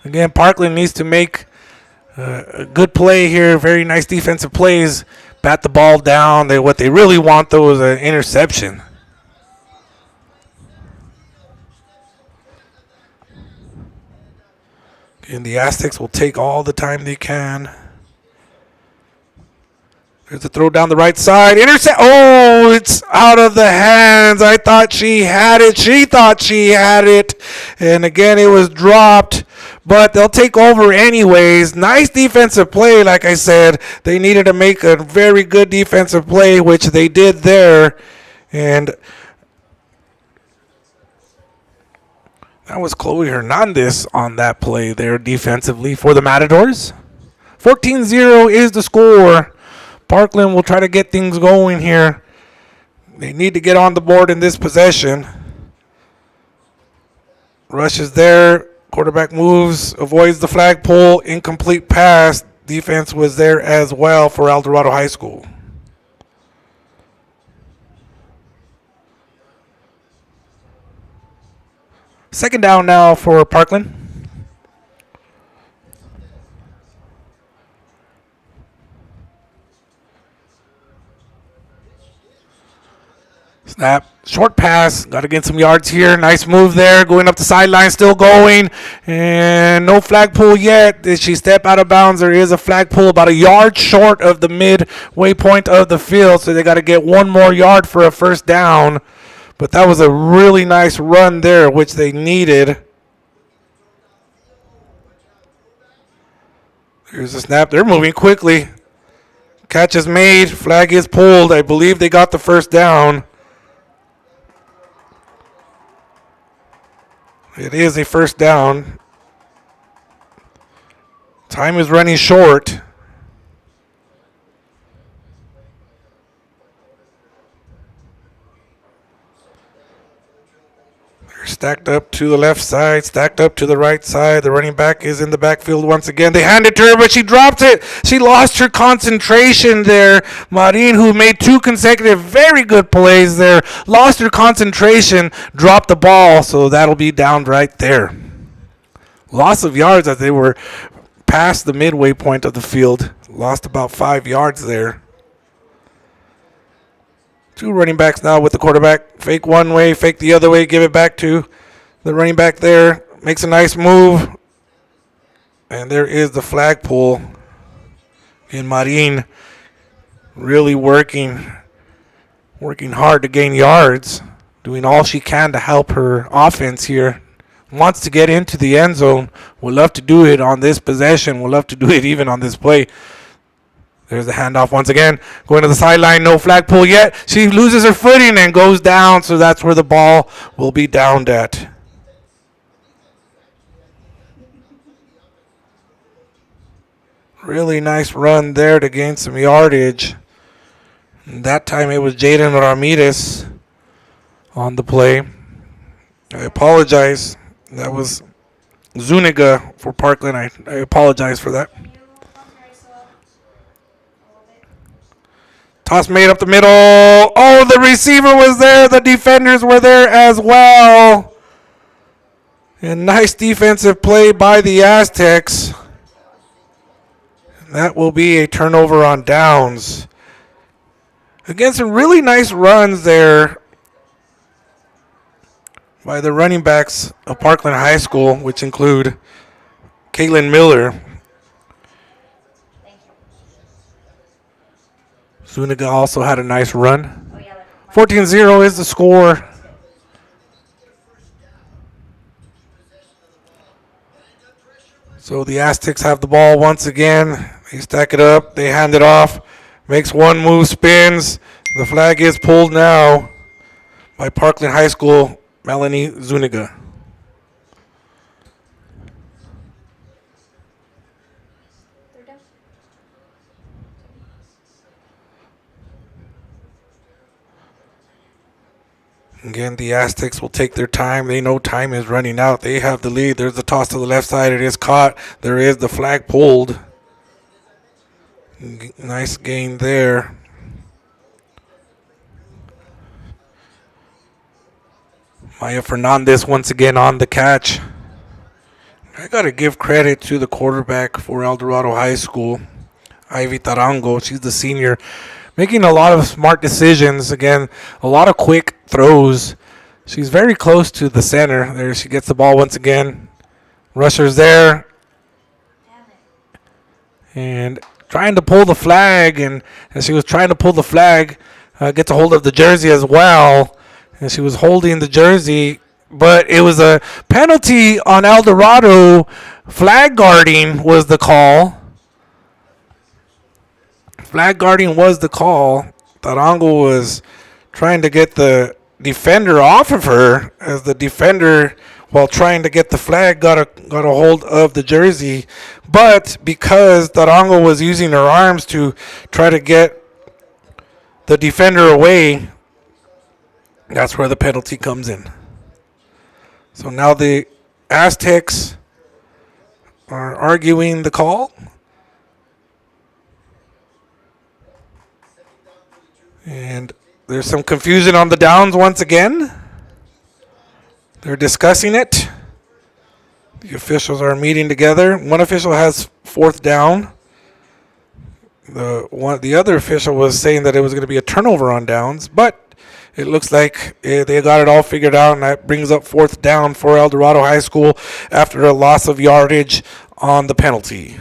Again, Parkland needs to make a good play here. Very nice defensive plays. Bat the ball down. What they really want, though, is an interception. And the Aztecs will take all the time they can. There's a throw down the right side. Intercept. Oh, it's out of the hands. I thought she had it. She thought she had it. And again, it was dropped. But they'll take over anyways. Nice defensive play, like I said. They needed to make a very good defensive play, which they did there. And that was Chloe Hernandez on that play there defensively for the Matadors. 14-0 is the score. Parkland will try to get things going here. They need to get on the board in this possession. Rush is there. Quarterback moves, avoids the flagpole. Incomplete pass. Defense was there as well for El Dorado High School. Second down now for Parkland. Snap, short pass, got to get some yards here. Nice move there, going up the sideline, still going. And no flagpole yet. Did she step out of bounds? There is a flagpole about a yard short of the midway point of the field. So they got to get one more yard for a first down. But that was a really nice run there, which they needed. Here's the snap. They're moving quickly. Catch is made. Flag is pulled. I believe they got the first down. It is a first down. Time is running short. They're stacked up to the left side, stacked up to the right side. The running back is in the backfield once again. They hand it to her, but she dropped it. She lost her concentration there. Marin, who made two consecutive very good plays there, lost her concentration, dropped the ball, so that'll be down right there. Loss of yards as they were past the midway point of the field. Lost about 5 yards there. Two running backs now with the quarterback. Fake one way, fake the other way, give it back to the running back there. Makes a nice move. And there is the flagpole. And Marin really working hard to gain yards. Doing all she can to help her offense here. Wants to get into the end zone. Would love to do it on this possession. Would love to do it even on this play. There's the handoff once again. Going to the sideline. No flagpole yet. She loses her footing and goes down. So that's where the ball will be downed at. Really nice run there to gain some yardage. And that time it was Jaden Ramirez on the play. I apologize. That was Zuniga for Parkland. I apologize for that. Toss made up the middle. Oh, the receiver was there. The defenders were there as well. And nice defensive play by the Aztecs. And that will be a turnover on downs. Again, some really nice runs there by the running backs of Parkland High School, which include Caitlin Miller. Zuniga also had a nice run. 14-0 is the score. So the Aztecs have the ball once again. They stack it up. They hand it off. Makes one move, spins. The flag is pulled now by Parkland High School, Melanie Zuniga. Again, the Aztecs will take their time. They know time is running out. They have the lead. There's the toss to the left side. It is caught. There is the flag pulled. Nice gain there. Maya Fernandez once again on the catch. I got to give credit to the quarterback for El Dorado High School, Ivy Tarango. She's the senior, making a lot of smart decisions. Again, a lot of quick throws. She's very close to the center. There she gets the ball once again. Rushers there. And trying to pull the flag. And as she was trying to pull the flag, gets a hold of the jersey as well. And she was holding the jersey. But it was a penalty on El Dorado. Flag guarding was the call. Flag guarding was the call. Tarango was trying to get the defender off of her, as the defender, while trying to get the flag, got a hold of the jersey. But because Tarango was using her arms to try to get the defender away, that's where the penalty comes in. So now the Aztecs are arguing the call. And there's some confusion on the downs once again. They're discussing it. The officials are meeting together. One official has fourth down. The other official was saying that it was going to be a turnover on downs, but it looks like they got it all figured out, and that brings up fourth down for El Dorado High School after a loss of yardage on the penalty.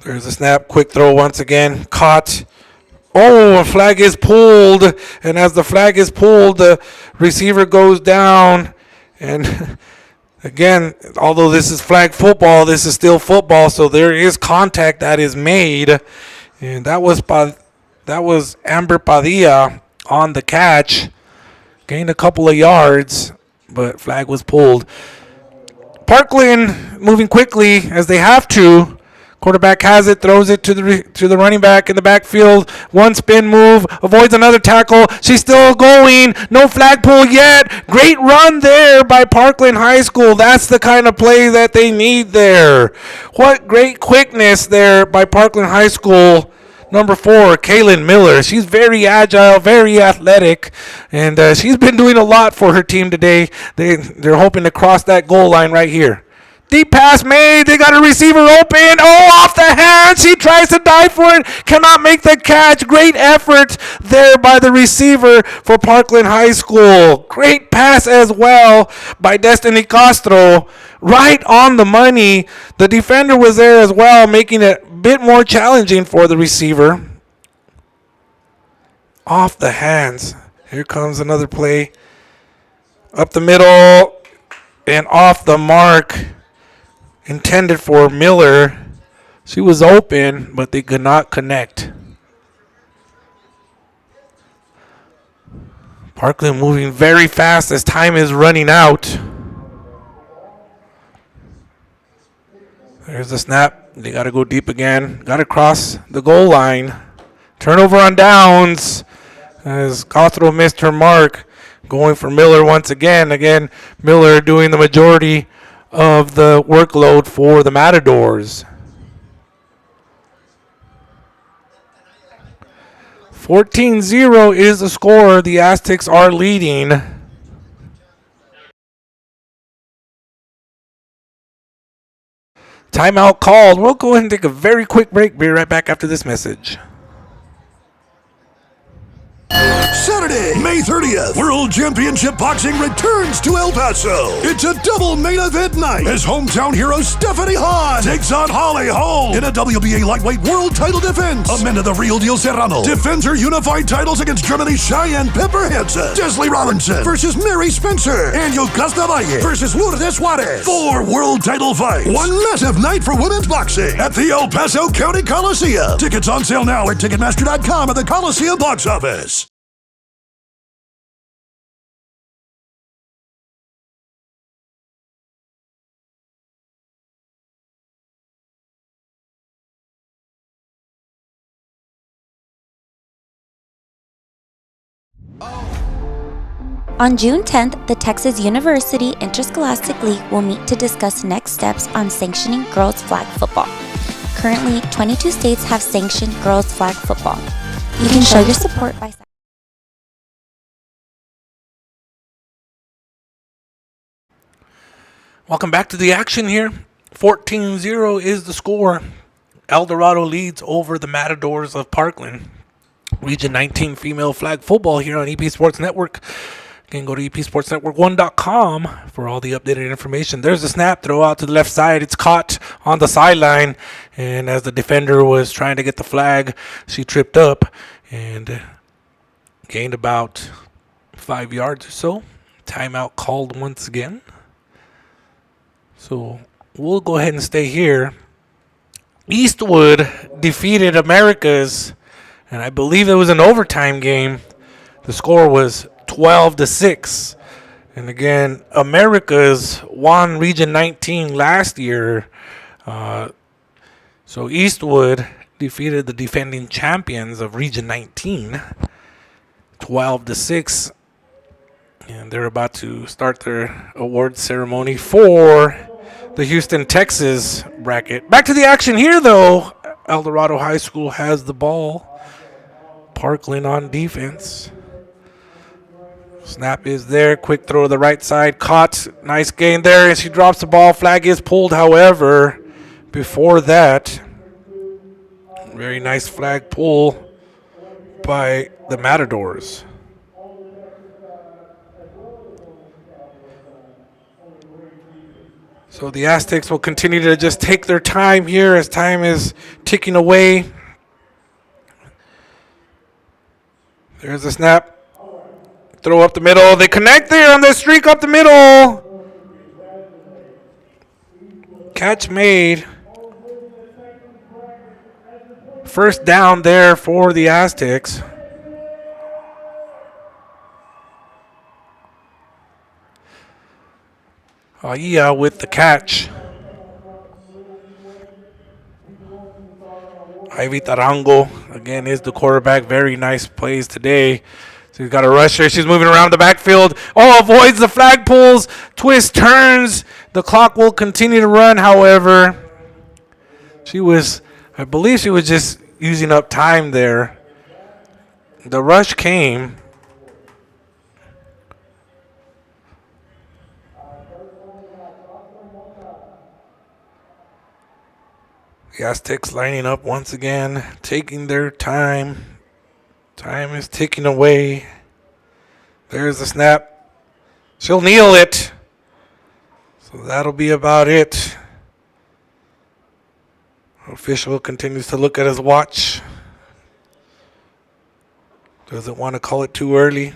There's a snap, quick throw once again, caught. Oh, a flag is pulled, and as the flag is pulled, the receiver goes down, and again, although this is flag football, this is still football, so there is contact that is made, and that was Amber Padilla on the catch, gained a couple of yards, but flag was pulled. Parkland moving quickly as they have to. Quarterback has it, throws it to the running back in the backfield. One spin move, avoids another tackle. She's still going. No flag pull yet. Great run there by Parkland High School. That's the kind of play that they need there. What great quickness there by Parkland High School. Number 4, Kaylin Miller. She's very agile, very athletic, and she's been doing a lot for her team today. They're hoping to cross that goal line right here. Deep pass made. They got a receiver open. Oh, off the hand. She tries to dive for it. Cannot make the catch. Great effort there by the receiver for Parkland High School. Great pass as well by Destiny Castro. Right on the money. The defender was there as well, making it a bit more challenging for the receiver. Off the hands. Here comes another play. Up the middle and off the mark. Intended for Miller. She was open, but they could not connect. Parkland moving very fast as time is running out. There's the snap. They got to go deep again. Got to cross the goal line. Turnover on downs as Castro missed her mark. Going for Miller once again. Again, Miller doing the majority of the workload for the Matadors. 14-0 is the score. The Aztecs are leading. Timeout called. We'll go ahead and take a very quick break. Be right back after this message. Saturday, May 30th, World Championship Boxing returns to El Paso. It's a double main event night as hometown hero Stephanie Hahn takes on Holly Holm in a WBA lightweight world title defense. Amanda the Real Deal Serrano defends her unified titles against Germany's Cheyenne Pepper Hansen. Desley Robinson versus Mary Spencer. And Yocasta Valle versus Lourdes Suarez. 4 world title fights. One massive night for women's boxing at the El Paso County Coliseum. Tickets on sale now at Ticketmaster.com at the Coliseum box office. On June 10th, the Texas University Interscholastic League will meet to discuss next steps on sanctioning girls flag football. Currently, 22 states have sanctioned girls flag football. You can show your support by Welcome back to the action here. 14-0 is the score. El Dorado leads over the Matadors of Parkland. Region 19 female flag football here on EP Sports Network. You can go to epsportsnetwork1.com for all the updated information. There's a snap, throw out to the left side. It's caught on the sideline. And as the defender was trying to get the flag, she tripped up and gained about 5 yards or so. Timeout called once again. So we'll go ahead and stay here. Eastwood defeated Americas, and I believe it was an overtime game. The score was 12-6. And again, Americas won Region 19 last year. So Eastwood defeated the defending champions of Region 19, 12-6. And they're about to start their award ceremony for the Houston, Texas bracket. Back to the action here, though. El Dorado High School has the ball. Parkland on defense. Snap is there. Quick throw to the right side. Caught. Nice gain there. And she drops the ball. Flag is pulled, however. Before that, very nice flag pull by the Matadors. So the Aztecs will continue to just take their time here as time is ticking away. There's a snap. Throw up the middle. They connect there on the streak up the middle. Catch made. First down there for the Aztecs. Aia with the catch. Ivy Tarango, again, is the quarterback. Very nice plays today. So he's got a rusher. She's moving around the backfield. Oh, avoids the flag pulls. Twist, turns. The clock will continue to run, however. I believe she was just using up time there. The rush came. The Aztecs lining up once again, taking their time. Time is ticking away. There's the snap. She'll kneel it. So that'll be about it. Official continues to look at his watch. Doesn't want to call it too early.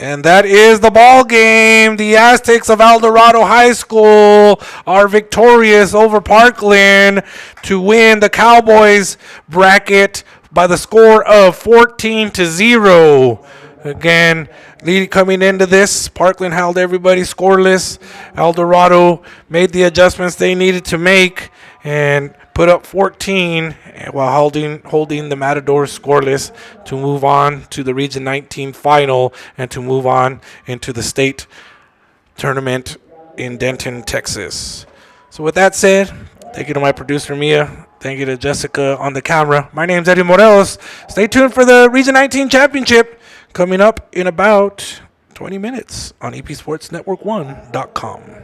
And that is the ball game. The Aztecs of El Dorado High School are victorious over Parkland to win the Cowboys bracket by the score of 14-0. Again, coming into this, Parkland held everybody scoreless. El Dorado made the adjustments they needed to make and put up 14 while holding the Matadors scoreless to move on to the Region 19 final and to move on into the state tournament in Denton, Texas. So with that said, thank you to my producer, Mia. Thank you to Jessica on the camera. My name's Eddie Morelos. Stay tuned for the Region 19 Championship coming up in about 20 minutes on epsportsnetwork1.com.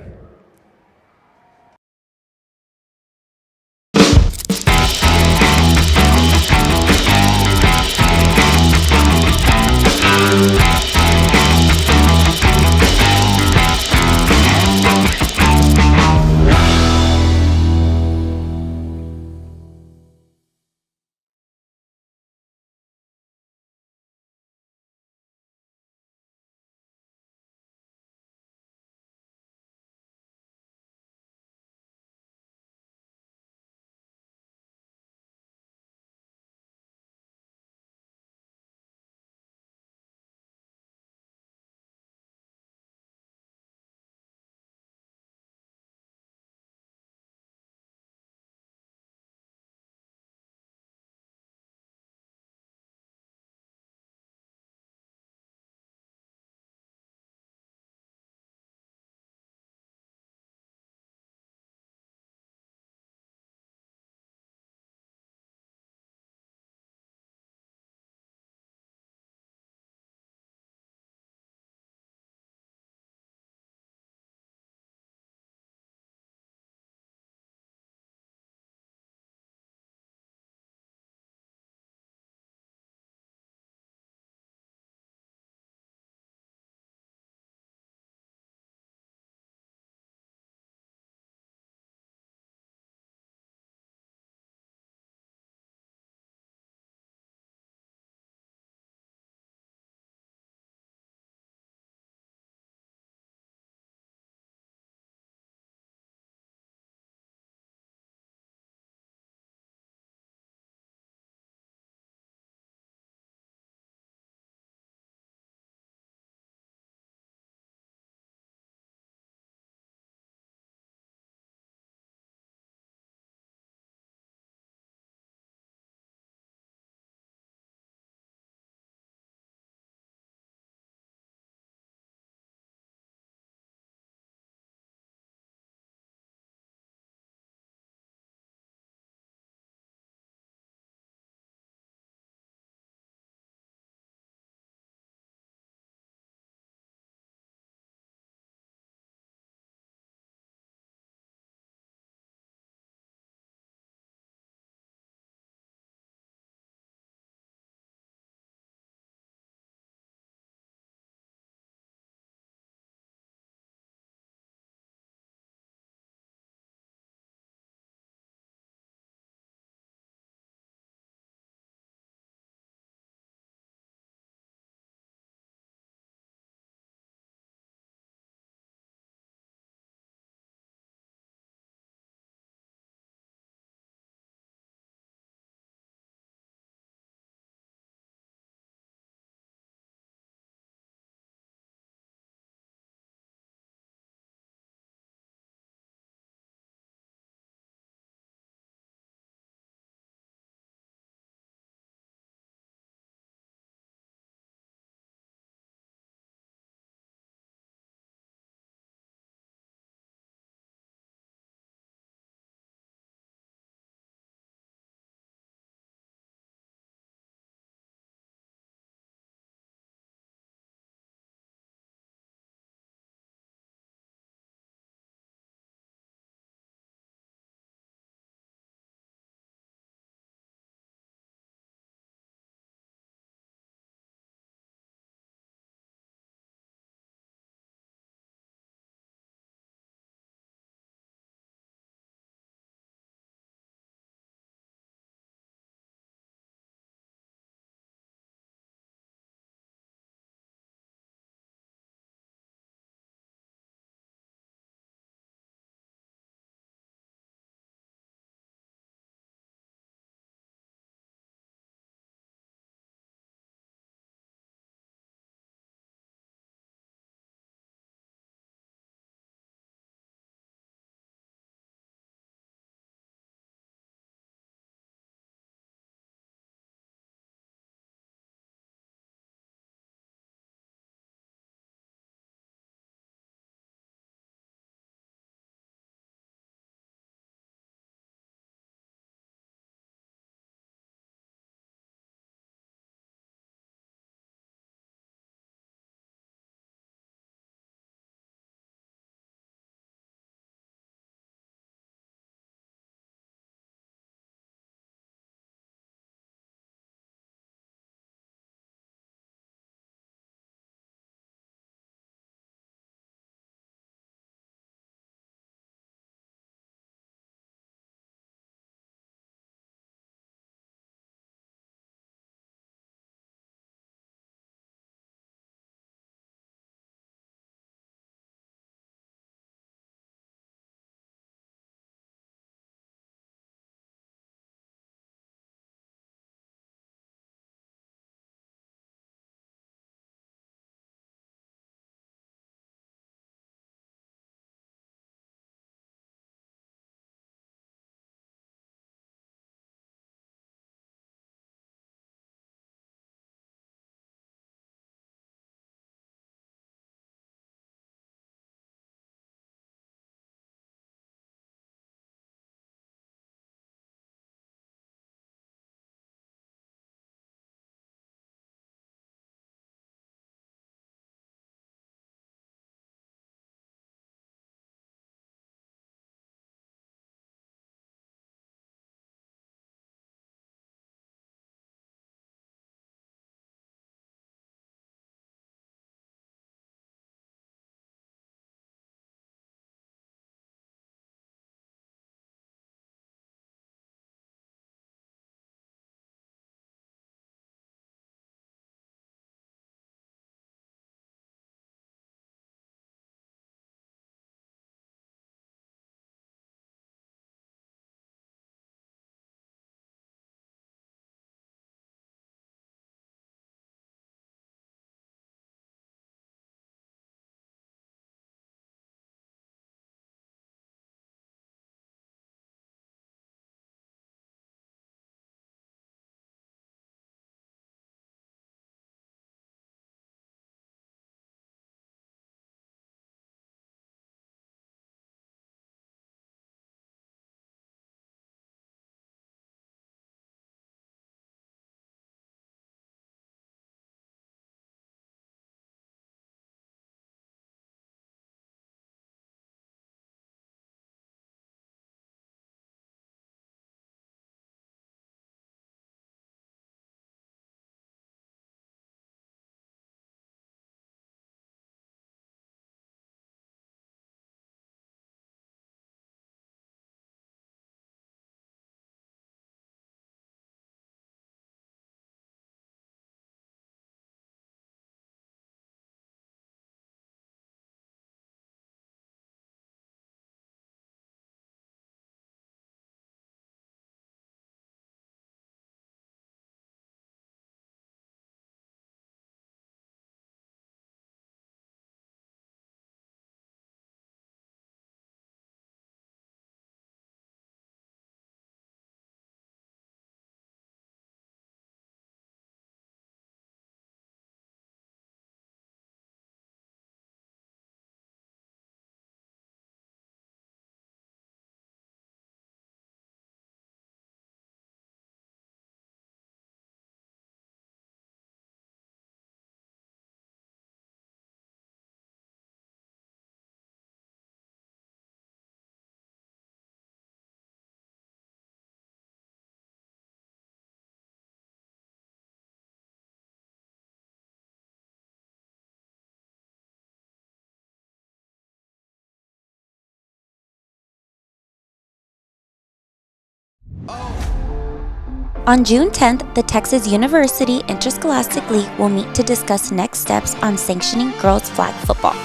On June 10th, the Texas University Interscholastic League will meet to discuss next steps on sanctioning girls flag football.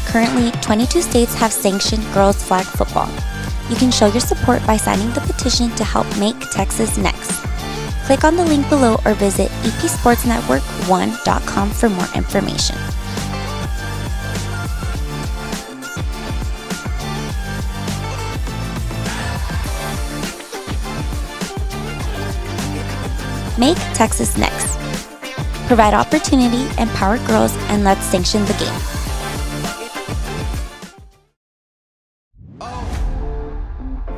Currently, 22 states have sanctioned girls flag football. You can show your support by signing the petition to help make Texas next. Click on the link below or visit epsportsnetwork1.com for more information. Make Texas next. Provide opportunity, empower girls, and let's sanction the game.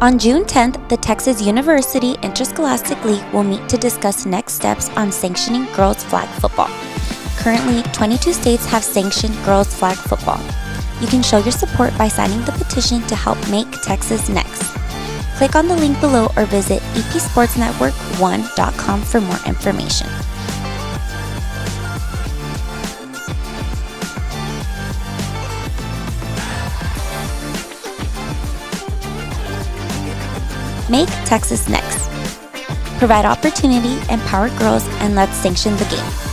On June 10th, the Texas University Interscholastic League will meet to discuss next steps on sanctioning girls flag football. Currently, 22 states have sanctioned girls flag football. You can show your support by signing the petition to help make Texas next. Click on the link below or visit epsportsnetwork1.com for more information. Make Texas next. Provide opportunity, empower girls, and let's sanction the game.